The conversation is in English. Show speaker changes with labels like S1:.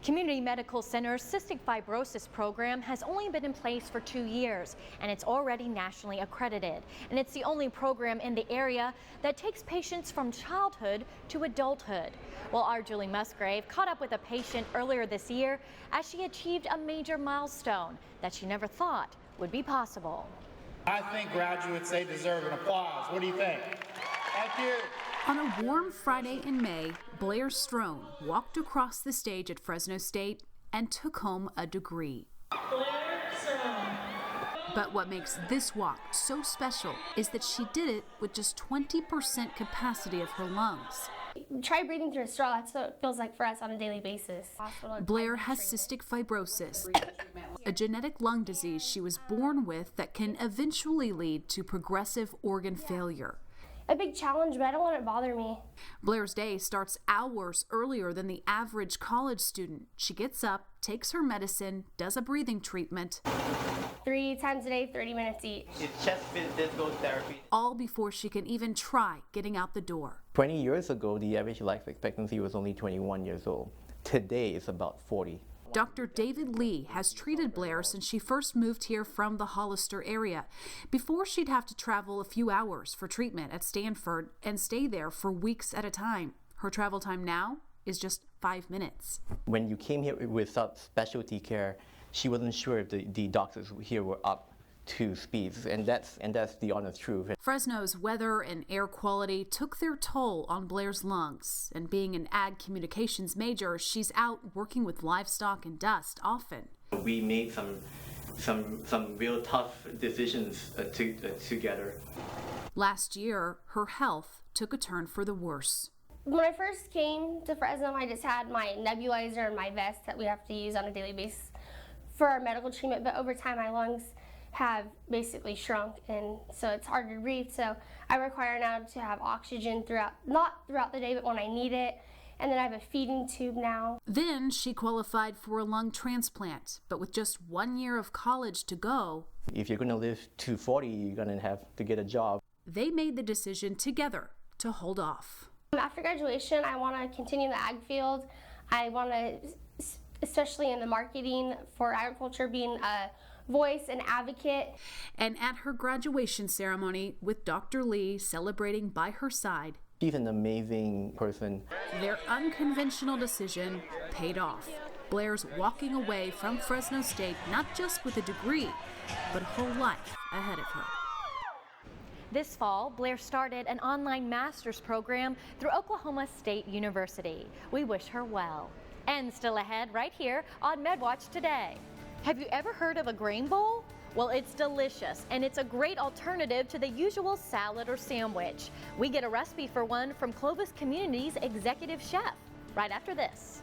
S1: Community Medical Center's cystic fibrosis program has only been in place for 2 years, and it's already nationally accredited. And it's the only program in the area that takes patients from childhood to adulthood. Well, our Julie Musgrave caught up with a patient earlier this year as she achieved a major milestone that she never thought would be possible.
S2: I think graduates, they deserve an applause. What do you think? Thank you.
S3: On a warm Friday in May, Blaire Strohn walked across the stage at Fresno State and took home a degree.
S4: Blaire Strohn.
S3: But what makes this walk so special is that she did it with just 20% capacity of her lungs.
S5: Try breathing through a straw. That's what it feels like for us on a daily basis.
S3: Blaire has cystic fibrosis, a genetic lung disease she was born with that can eventually lead to progressive organ failure.
S5: A big challenge, but I don't let it bother me.
S3: Blaire's day starts hours earlier than the average college student. She gets up, takes her medicine, does a breathing treatment.
S5: 3 times a day, 30 minutes each.
S6: It's chest physical therapy.
S3: All before she can even try getting out the door.
S6: 20 years ago, the average life expectancy was only 21 years old. Today, it's about 40.
S3: Dr. David Lee has treated Blaire since she first moved here from the Hollister area. Before, she'd have to travel a few hours for treatment at Stanford and stay there for weeks at a time. Her travel time now is just 5 minutes.
S6: When you came here without specialty care, she wasn't sure if the doctors here were up to speeds, and that's the honest truth.
S3: Fresno's weather and air quality took their toll on Blaire's lungs, and being an ag communications major, she's out working with livestock and dust often.
S6: We made some real tough decisions together.
S3: Last year, her health took a turn for the worse.
S5: When I first came to Fresno, I just had my nebulizer and my vest that we have to use on a daily basis for our medical treatment, but over time my lungs have basically shrunk, and so it's hard to breathe. So I require now to have oxygen not throughout the day, but when I need it. And then I have a feeding tube now.
S3: Then she qualified for a lung transplant, but with just 1 year of college to go.
S6: If you're going to live to 40, you're going to have to get a job.
S3: They made the decision together to hold off.
S5: After graduation, I want to continue in the ag field. I want to, especially in the marketing for agriculture, being a voice and advocate.
S3: And at her graduation ceremony, with Dr. Lee celebrating by her side,
S6: she's an amazing person.
S3: Their unconventional decision paid off. Blaire's walking away from Fresno State not just with a degree, but a whole life ahead of her.
S1: This fall, Blaire started an online master's program through Oklahoma State University. We wish her well. And still ahead right here on MedWatch Today. Have you ever heard of a grain bowl? Well, it's delicious, and it's a great alternative to the usual salad or sandwich. We get a recipe for one from Clovis Community's executive chef right after this.